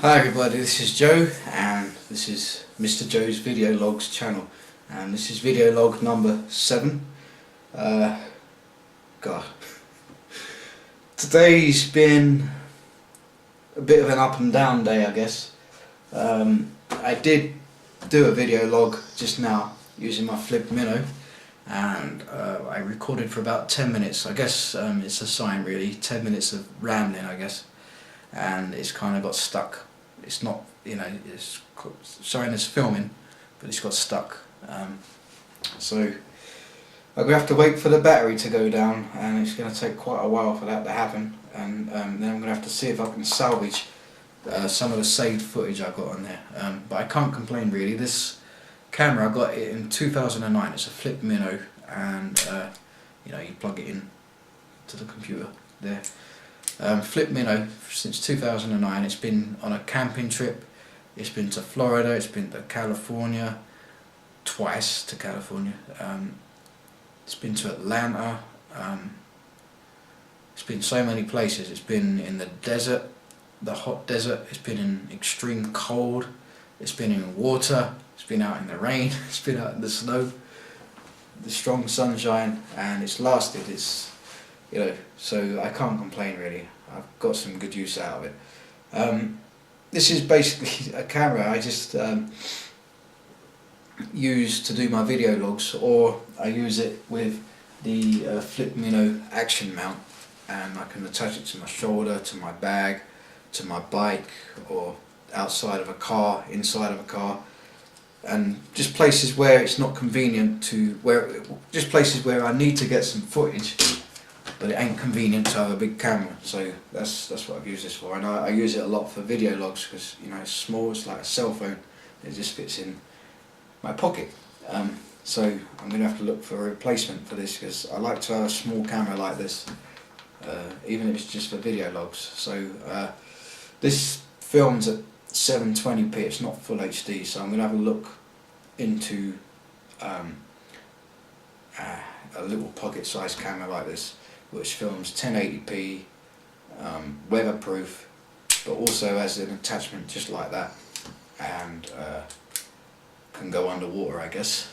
Hi everybody, this is Joe and this is Mr. Joe's Video Logs channel, and this is video log number 7. God, today's been a bit of an up and down day, I guess. I did do a video log just now using my flip minnow, and I recorded for about 10 minutes. I guess it's a sign really, 10 minutes of rambling I guess, and it's kind of got stuck. It's not, it's showing as filming, but it's got stuck. So I'm going to have to wait for the battery to go down, and it's going to take quite a while for that to happen, and then I'm going to have to see if I can salvage some of the saved footage I got on there. But I can't complain really. This camera, I got it in 2009, it's a flip minnow, and you plug it in to the computer there. Flip minnow since 2009. It's been on a camping trip, it's been to Florida, it's been to California, twice to California, it's been to Atlanta, it's been so many places. It's been in the desert, the hot desert, it's been in extreme cold, it's been in water, it's been out in the rain, it's been out in the snow, the strong sunshine, and it's lasted. So I can't complain really. I've got some good use out of it. This is basically a camera I just use to do my video logs, or I use it with the flip minnow action mount, and I can attach it to my shoulder, to my bag, to my bike, or outside of a car, inside of a car, and just places where it's not convenient just places where I need to get some footage, but it ain't convenient to have a big camera. So that's what I've used this for, and I use it a lot for video logs because it's small, it's like a cell phone, it just fits in my pocket. So I'm going to have to look for a replacement for this, because I like to have a small camera like this, even if it's just for video logs. So this films at 720p, it's not full HD, so I'm going to have a look into a little pocket sized camera like this, which films 1080p, weatherproof, but also has an attachment just like that, and can go underwater, I guess.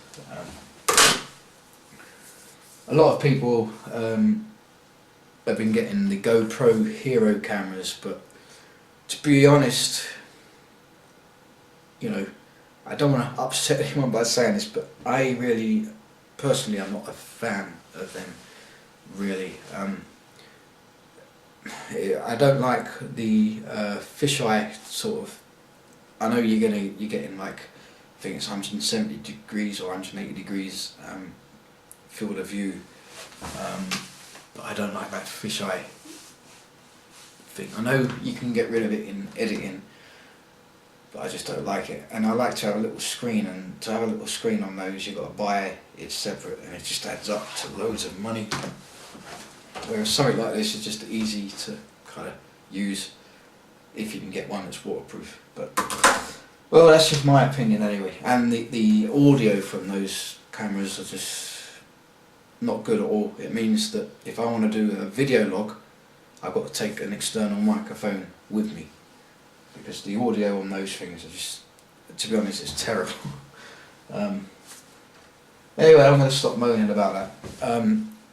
A lot of people have been getting the GoPro Hero cameras, but to be honest, I don't want to upset anyone by saying this, but I really, personally, I'm not a fan of them. Really, I don't like the fisheye sort of. I know you're getting like, I think it's 170 degrees or 180 degrees field of view, but I don't like that fisheye thing. I know you can get rid of it in editing, but I just don't like it. And I like to have a little screen, and to have a little screen on those you've got to buy it separate, and it just adds up to loads of money. Whereas something like this is just easy to kind of use if you can get one that's waterproof. But well, that's just my opinion anyway. And the audio from those cameras are just not good at all. It means that if I want to do a video log, I've got to take an external microphone with me, because the audio on those things are just, to be honest, it's terrible. Anyway, I'm going to stop moaning about that.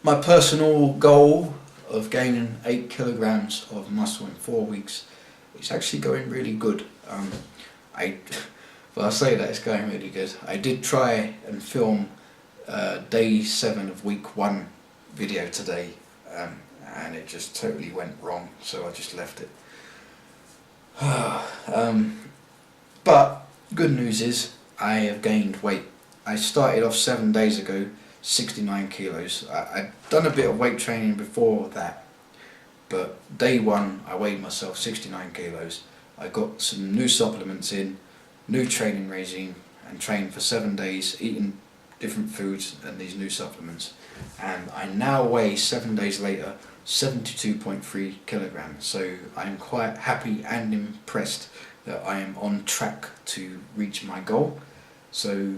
My personal goal of gaining 8 kilograms of muscle in 4 weeks is actually going really good. I say that it's going really good. I did try and film day 7 of week 1 video today, and it just totally went wrong, so I just left it. But good news is I have gained weight. I started off 7 days ago, 69 kilos. I'd done a bit of weight training before that, but day 1 I weighed myself 69 kilos. I got some new supplements in, new training regime, and trained for 7 days eating different foods and these new supplements, and I now weigh 7 days later 72.3 kilograms. So I'm quite happy and impressed that I am on track to reach my goal. So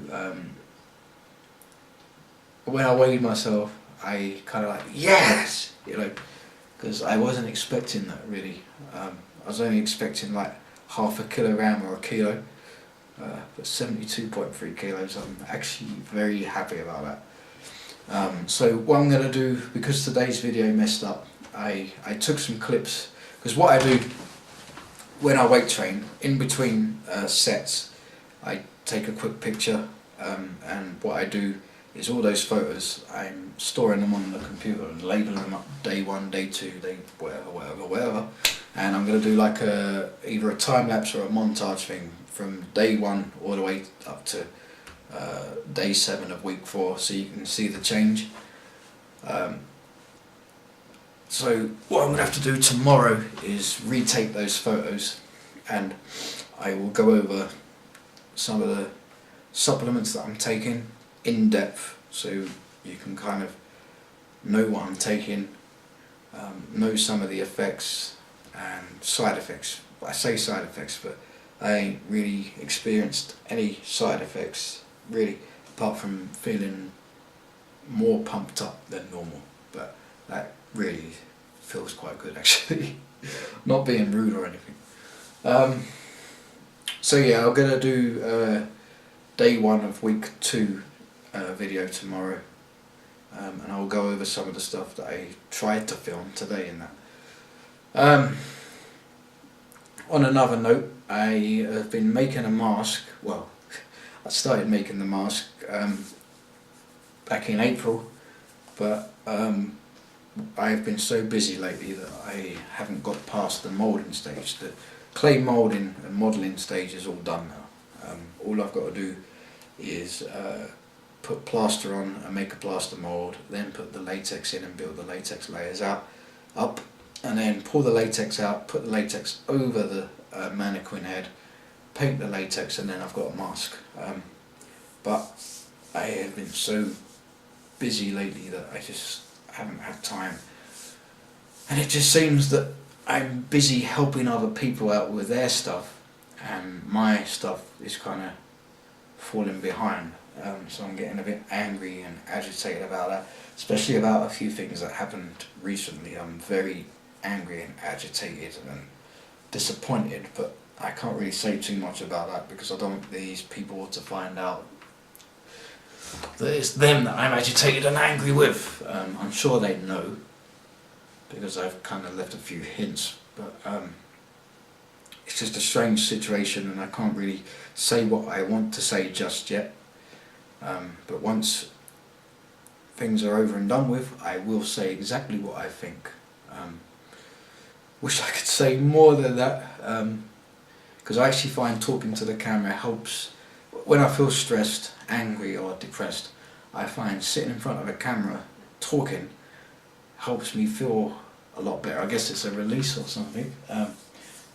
when I weighed myself, I kind of like, yes, because I wasn't expecting that really. I was only expecting like half a kilogram or a kilo, but 72.3 kilos. I'm actually very happy about that. So what I'm going to do, because today's video messed up, I took some clips, because what I do when I weight train, in between sets, I take a quick picture, and what I do is all those photos, I'm storing them on the computer and labeling them up day 1, day 2, day whatever, and I'm going to do like either a time lapse or a montage thing from day 1 all the way up to day 7 of week 4, so you can see the change. So what I'm going to have to do tomorrow is retake those photos, and I will go over some of the supplements that I'm taking in depth, so you can kind of know what I'm taking, know some of the effects and side effects. I say side effects, but I ain't really experienced any side effects really, apart from feeling more pumped up than normal, but that really feels quite good actually. Not being rude or anything. So yeah, I'm gonna do day 1 of week 2 video tomorrow, and I'll go over some of the stuff that I tried to film today in that. On another note, I have been making a mask. Well, I started making the mask back in April, but I've been so busy lately that I haven't got past the moulding stage. The clay moulding and modelling stage is all done now. All I've got to do is put plaster on and make a plaster mould, then put the latex in and build the latex layers up, and then pull the latex out, put the latex over the mannequin head, paint the latex, and then I've got a mask. But I have been so busy lately that I just haven't had time, and it just seems that I'm busy helping other people out with their stuff, and my stuff is kind of falling behind. So I'm getting a bit angry and agitated about that, especially about a few things that happened recently. I'm very angry and agitated and disappointed, but I can't really say too much about that because I don't want these people to find out that it's them that I'm agitated and angry with. I'm sure they know, because I've kind of left a few hints, but it's just a strange situation and I can't really say what I want to say just yet. But once things are over and done with, I will say exactly what I think. Wish I could say more than that, because I actually find talking to the camera helps. When I feel stressed, angry or depressed, I find sitting in front of a camera talking helps me feel a lot better. I guess it's a release or something.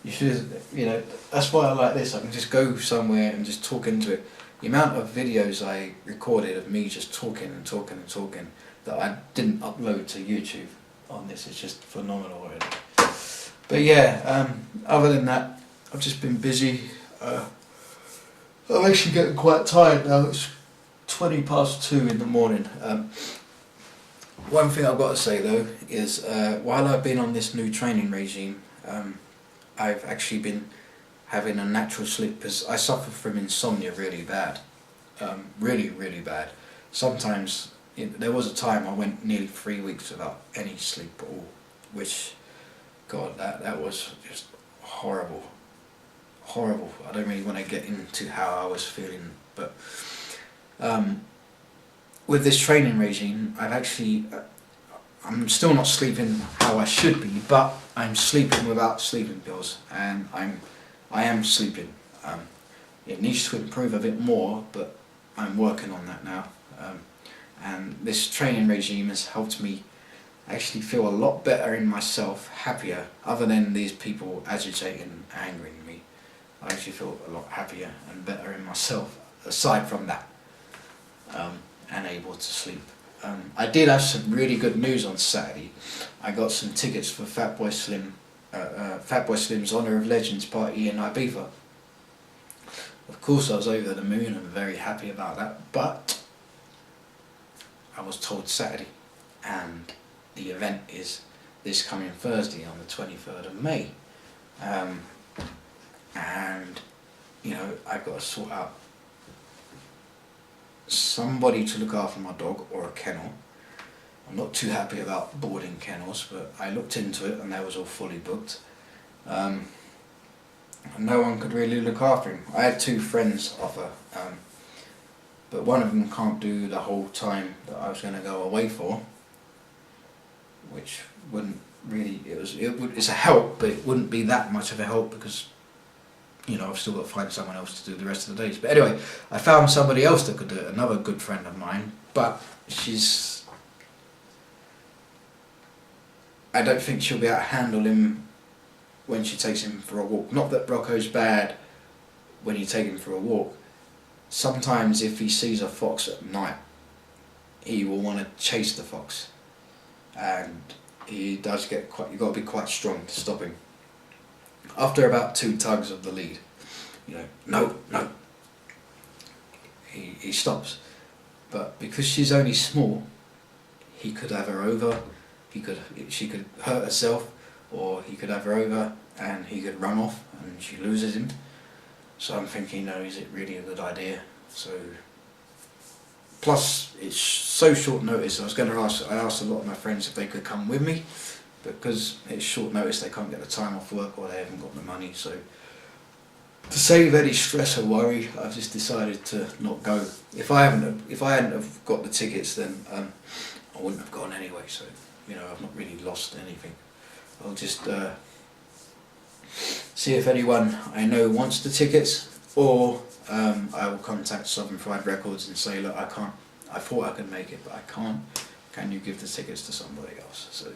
You should, that's why I like this. I can just go somewhere and just talk into it. The amount of videos I recorded of me just talking and talking and talking that I didn't upload to YouTube on this is just phenomenal already. But yeah, other than that, I've just been busy. I'm actually getting quite tired now. It's 20 past 2 in the morning. One thing I've got to say though is while I've been on this new training regime, I've actually been having a natural sleep, because I suffer from insomnia really bad, really bad. Sometimes there was a time I went nearly 3 weeks without any sleep at all, which, God, that was just horrible. I don't really want to get into how I was feeling, but with this training regime, I'm still not sleeping how I should be, but I'm sleeping without sleeping pills, and I am sleeping. It needs to improve a bit more, but I'm working on that now. And this training regime has helped me actually feel a lot better in myself, happier, other than these people agitating and angering me. I actually feel a lot happier and better in myself, aside from that, and able to sleep. I did have some really good news on Saturday. I got some tickets for Fatboy Slim's Honour of Legends party in Ibiza. Of course I was over the moon and very happy about that, but I was told Saturday, and the event is this coming Thursday on the 23rd of May. And you know, I've got to sort out somebody to look after my dog, or a kennel. I'm not too happy about boarding kennels, but I looked into it and they was all fully booked. And no one could really look after him. I had 2 friends offer, but one of them can't do the whole time that I was going to go away for, which wouldn't really, it's a help, but it wouldn't be that much of a help because, you know, I've still got to find someone else to do the rest of the days. But anyway, I found somebody else that could do it, another good friend of mine, but I don't think she'll be able to handle him when she takes him for a walk. Not that Rocco's bad when you take him for a walk. Sometimes if he sees a fox at night, he will want to chase the fox, and he does get quite, you've got to be quite strong to stop him. After about 2 tugs of the lead, you know, no, he stops. But because she's only small, he could have her over, she could hurt herself, or he could have her over and he could run off and she loses him. So I'm thinking, no, is it really a good idea? So, plus it's so short notice. I asked a lot of my friends if they could come with me, because it's short notice, they can't get the time off work or they haven't got the money. So to save any stress or worry, I've just decided to not go. If I hadn't have got the tickets, then I wouldn't have gone anyway. So, you know, I've not really lost anything. I'll just see if anyone I know wants the tickets, or I will contact Southern Fried Records and say, look, I can't, I thought I could make it, but I can't. Can you give the tickets to somebody else? So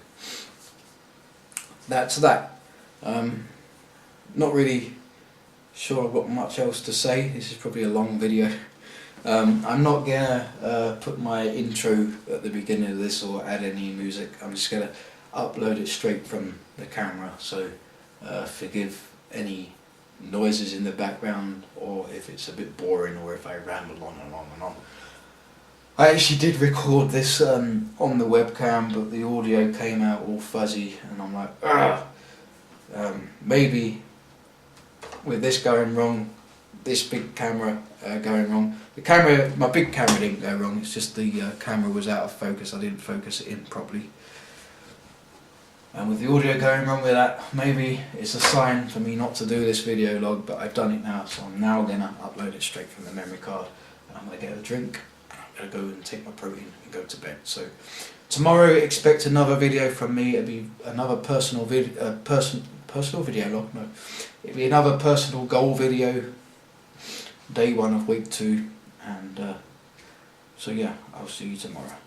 that's that. Not really sure I've got much else to say. This is probably a long video. I'm not gonna put my intro at the beginning of this or add any music. I'm just gonna upload it straight from the camera, so forgive any noises in the background, or if it's a bit boring, or if I ramble on and on and on. I actually did record this on the webcam, but the audio came out all fuzzy, and I'm like, ah. Maybe with this going wrong, this big camera going wrong. The camera, my big camera didn't go wrong, it's just the camera was out of focus, I didn't focus it in properly. And with the audio going wrong with that, maybe it's a sign for me not to do this video log, but I've done it now, so I'm now going to upload it straight from the memory card. And I'm going to get a drink, and I'm going to go and take my protein and go to bed. So tomorrow expect another video from me. It'll be another personal video, personal video log, no. It'll be another personal goal video, day 1 of week 2, and so yeah, I'll see you tomorrow.